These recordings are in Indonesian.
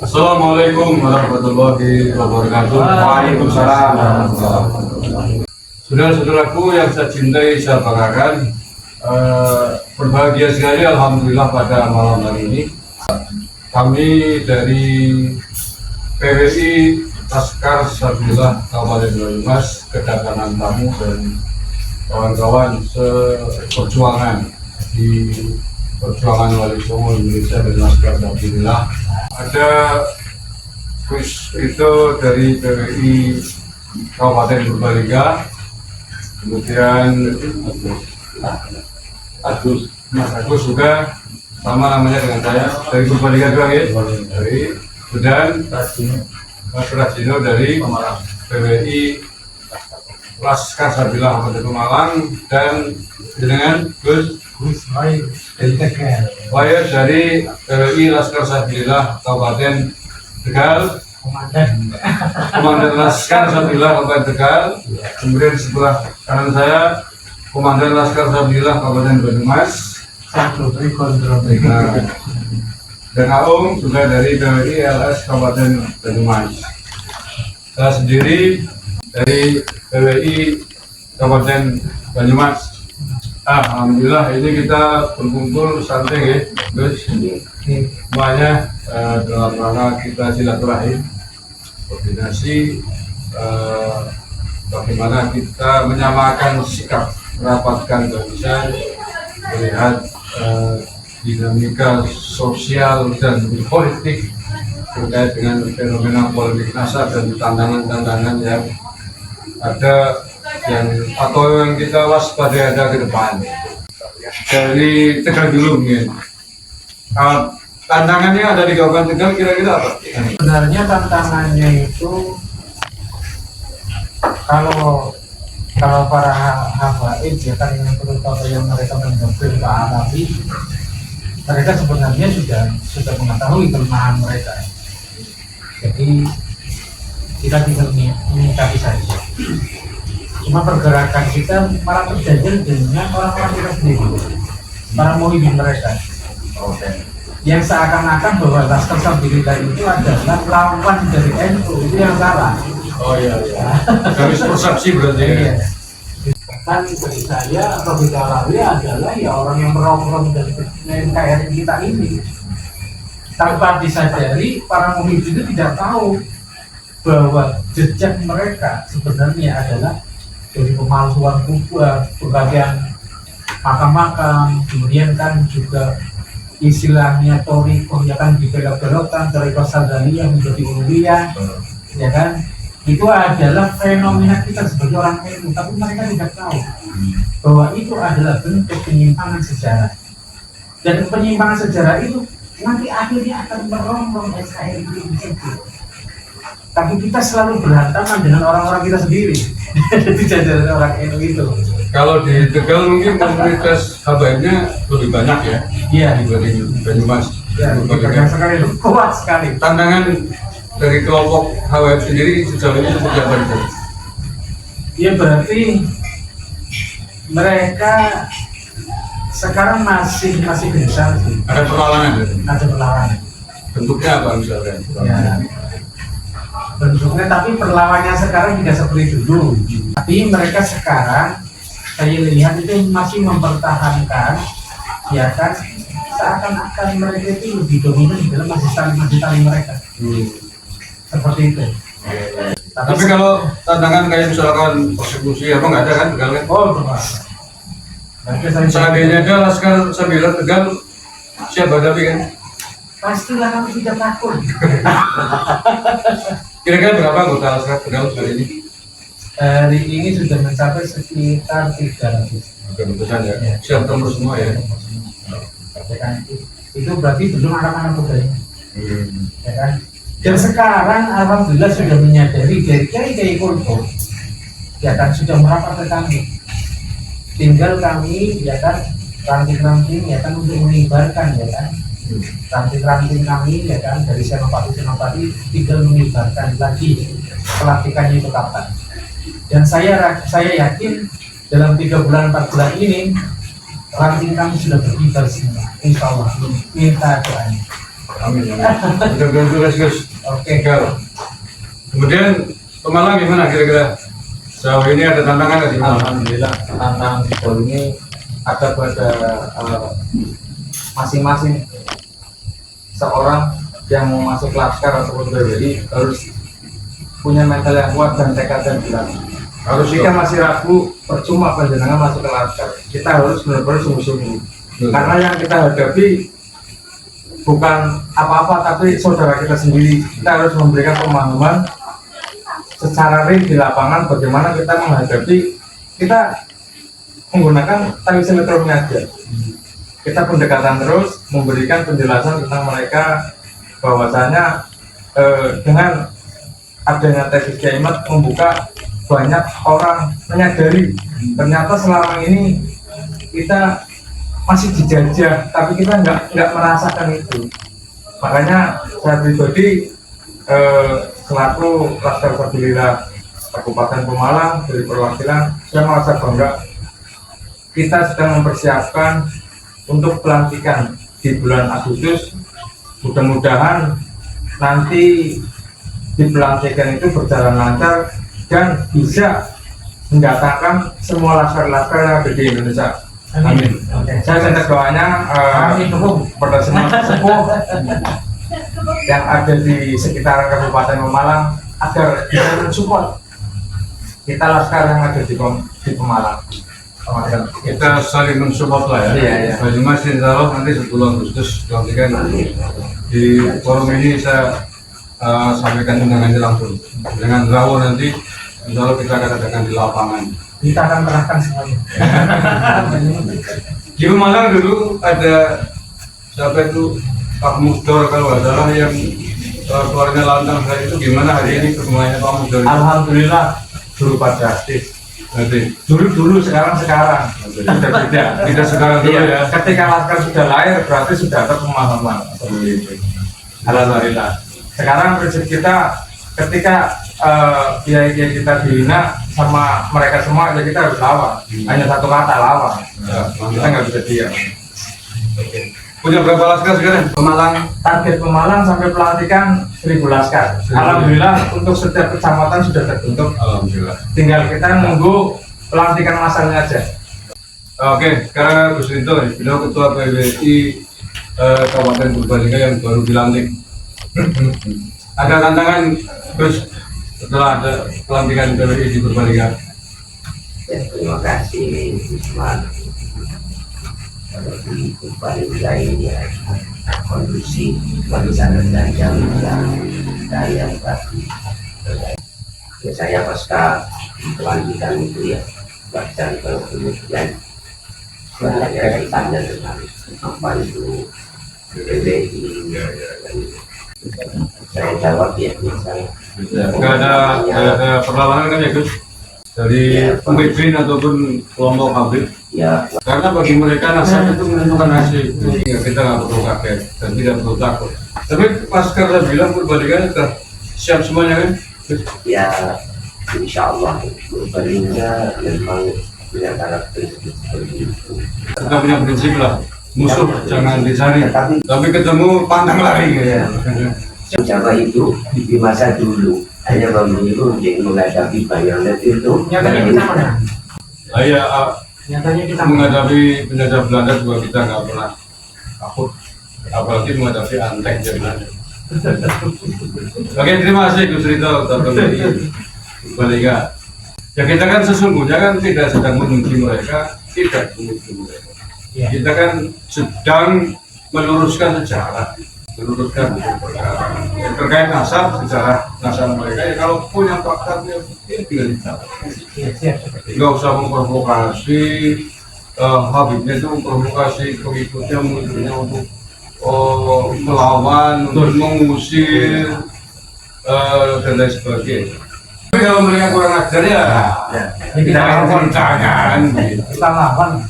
Assalamualaikum warahmatullahi wabarakatuh. Waalaikumsalam warahmatullahi wabarakatuh. Saudara-saudaraku yang saya cintai, saya banggakan, berbahagia sekali alhamdulillah pada malam hari ini. Kami dari PWI Laskar Sabilillah Kabupaten Banyumas kedatangan tamu dan kawan-kawan seperjuangan di perjuangan Wali Songo Indonesia dan Laskar Sabilillah. Ada itu dari PWI Kabupaten Purbalingga, kemudian Mas Agus juga sama namanya dengan saya dari Purbalingga juga ya, kemudian Mas Rajino dari PWI Laskar Sabilillah Kabupaten Pemalang, dan dengan Gus Wahyu dari PWI Laskar Sabilillah Kabupaten Tegal, Komandan Laskar Sabilillah Kabupaten Tegal. Kemudian sebelah kanan saya Komandan Laskar Sabilillah Kabupaten Banyumas, dan Aung juga dari PWI LS Kabupaten Banyumas. Saya sendiri dari PWI Kabupaten Banyumas. Alhamdulillah ini kita berkumpul santai ya, guys. Semuanya dalam rangka kita silaturahim, koordinasi, bagaimana kita menyamakan sikap, merapatkan barisan, melihat dinamika sosial dan politik terkait dengan fenomena politik nasar dan tantangan-tantangan yang ada atau yang kita waspadai ada ke depan. Dari Tegal dulu mungkin. Tantangannya ada di Kabupaten Tegal kira-kira apa? Sebenarnya tantangannya itu kalau para habaib ya kan yang terutama yang mereka mendengar ke Arabi, mereka sebenarnya sudah mengetahui kelemahan mereka. Jadi kita tinggal menyikapi saja. Cuma pergerakan kita malah terjadi dengan orang-orang kita sendiri, para muhibin mereka. Yang seakan-akan bahwa Laskar Sabilillah itu adalah lawan dari NU, itu yang salah. Oh iya. Garis persepsi berarti. Iya. Kan bagi saya Robi Alawi adalah ya orang yang merongrong dari NKRI kita ini. Tanpa disadari, para muhibin itu tidak tahu bahwa jejak mereka sebenarnya adalah dari pemalsuan pembagian makam-makam, kemudian kan juga istilahnya torikoh ya kan dibelok-belokkan, torikoh Sadaliyah menjadi Uliyah, ya kan, itu adalah fenomena kita sebagai orang NU, tapi mereka tidak tahu bahwa itu adalah bentuk penyimpangan sejarah, dan penyimpangan sejarah itu nanti akhirnya akan merongrong SKRI tersebut. Tapi kita selalu berhantaman dengan orang-orang kita sendiri. Di jajaran orang NU itu. Kalau di Tegal mungkin komunitas habaibnya lebih banyak ya. Iya, dibanding Banyumas. Ya, banyak sekali, kuat sekali. Tantangan dari kelompok habaib sendiri sejauh ini seperti apa itu? Ya berarti mereka sekarang masih gencar sih. Ada perlawanan ya? Ada perlawanan. Bentuknya apa misalnya? Ya. Bentuknya, tapi perlawannya sekarang tidak seperti dulu. Tapi mereka sekarang saya lihat itu masih mempertahankan, ya kan, seakan-akan mereka itu lebih dominan dalam masih saling mereka. Seperti itu. Tapi kalau tantangan kayak misalkan persekusi apa nggak ada kan Tegal kan? Oh benar. Seandainya ada Laskar Sabilillah Tegal, siap hadapi kan? Pastilah kami tidak takut. Kira-kira berapa anggota Laskar Tegal hari ini? Hari ini sudah mencapai sekitar 300. Kebetulan ya, siap tempur semua ya. Itu berarti belum anak-anak mudanya, ya kan? Dan sekarang alhamdulillah sudah menyadari dari kiai kultur, ya kan, sudah merapat ke kami. Tinggal kami, ya kan, ranting-ranting, ya kan, untuk mengibarkan, ya kan, ranting-ranting kami, ya kan, dari senopati tinggal mengibarkan lagi pelantikannya itu kapan. Dan saya yakin dalam 3 bulan 4 bulan ini ranting kami sudah berkibar semua, insya Allah. Minta doanya. Amin. Mudah-mudahan sukses Gus. Oke. Kalau kemudian Pemalang gimana kira-kira? Sejauh ini ada tantangan nggak di Pemalang? Alhamdulillah tantangan sejauh ini ada pada masing-masing seorang yang mau masuk laskar ataupun PWI harus punya mental yang kuat dan tekad yang jelas. Harus kita masih ragu, percuma panjenengan masuk ke laskar. Kita harus benar-benar sungguh-sungguh. Karena yang kita hadapi bukan apa-apa, tapi saudara kita sendiri. Kita harus memberikan pemahaman secara real di lapangan bagaimana kita menghadapi, kita menggunakan tali silaturahmi aja. Kita pendekatan terus memberikan penjelasan tentang mereka bahwasanya dengan adanya tesis Kiaimat membuka banyak orang menyadari ternyata selama ini kita masih dijajah, tapi kita nggak merasakan itu. Makanya saya pribadi selaku Laskar Sabilillah Kabupaten Pemalang dari perwakilan, saya merasa bangga kita sedang mempersiapkan untuk pelantikan di bulan Agustus. Mudah-mudahan nanti di pelantikan itu berjalan lancar dan bisa mendatangkan semua laskar-laskar yang ada di Indonesia. Amin. Saya minta doanya pada semua sepuh yang ada di sekitar Kabupaten Pemalang agar bisa mensupport kita laskar yang ada di Pemalang. Kita saling mensupport lah ya. Iya. Bagi Mas insya Allah nanti 10 Agustus dilantikan di forum ini saya sampaikan undangannya langsung dengan Rawo nanti. Insya Allah kita akan adakan di lapangan. Kita akan kerahkan semuanya. Di Pemalang dulu ada siapa itu Pak Musdor kalau nggak salah yang keluarnya lantang saya itu gimana hari ini perkembangannya Pak Musdor? Alhamdulillah berubah drastis. Nanti Dulu sekarang sudah beda, tidak sekarang dulu ya. Ketika laskar sudah lahir berarti sudah ada pemahaman seperti itu. Alhamdulillah. Sekarang prinsip kita ketika kiai kita dihina sama mereka semua, ya kita harus lawan. Hanya satu kata, lawan. Kita nggak bisa diam. Punya berapa laskar sekarang? Target Pemalang sampai pelantikan 1000 laskar. Alhamdulillah untuk setiap kecamatan sudah terbentuk. Alhamdulillah. Tinggal kita nunggu pelantikan masalnya aja. Oke, sekarang Gus Rinto, beliau Ketua PWI Kabupaten Purbalingga yang baru dilantik. Ada tantangan Gus setelah ada pelantikan PWI di Purbalingga? Ya, terima kasih Usman. Kalau di Purbalingga ini ya kondusif, rencana dan yang tadi. Ya, saya pasca pelantikan itu ya baca kemudian banyak kaitannya dengan apa itu PBI. Saya jawab ya misalnya. Nggak ada perlawanan kan ya Gus? Dari pemimpin ataupun kelompok Habib. Ya, Karena bagi mereka nasab itu menentukan hasil. Jadi kita nggak perlu kaget dan tidak perlu takut. Tapi Mas Karla bilang Purbalingga sudah siap semuanya kan? ya insya Allah Purbalingga memang punya karakteristik seperti itu. Kita punya prinsip lah, musuh jangan dicari, tapi ketemu pantang lari ya. Cara itu di masa dulu hanya memilih untuk menghadapi bayonet itu. Nyatanya kita menang. Iya, Nyatanya kita menang. menghadapi penjajah Belanda juga kita nggak pernah takut, apalagi menghadapi antek dari Belanda. Oke, terima kasih Gus Rito Ketua Purbalingga. Ya kita kan sesungguhnya kan tidak sedang memuji mereka, tidak memuji mereka. Ya. Kita kan sedang meluruskan sejarah, meluruskan terkait nasab, sejarah nasab mereka. Ya kalau punya fakta ini tinggal dicatat. Siap. Nggak usah memprovokasi, Habibnya itu memprovokasi pengikutnya munculnya untuk melawan, untuk mengusir dan lain sebagainya. Tapi kalau mereka kurang ajar ya, kita lawan jangan. Kita lawan.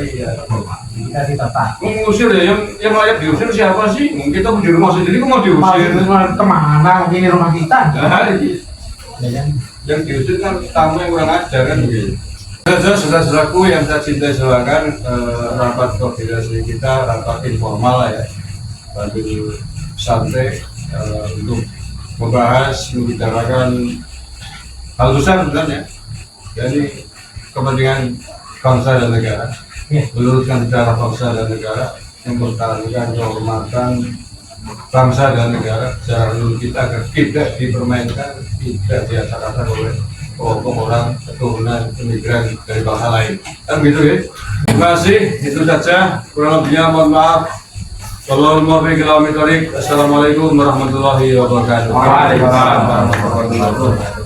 Iya. Kita ditata. Mengusir ya, yang layak diusir siapa sih? Mungkin kita di rumah sendiri kok mau diusir. Kemana? Mungkin di rumah kita. Nah, iya. Ya kan? Yang diusir kan tamu yang kurang ajar kan begitu. Saudara-saudaraku yang saya cintai, silakan rapat koordinasi kita, rapat informal lah ya, sambil santai untuk membahas, membicarakan hal besar sebenarnya, jadi kepentingan bangsa dan negara, meluruskan sejarah bangsa dan negara, mempertahankan kehormatan bangsa dan negara secara dulu kita agar tidak dipermainkan, tidak diacak-acak oleh kelompok orang keturunan imigran dari bangsa lain. Kan gitu ya. Terima kasih, itu saja. Kurang lebihnya mohon maaf. Assalamualaikum warahmatullahi wabarakatuh. Waalaikumsalam warahmatullahi wabarakatuh.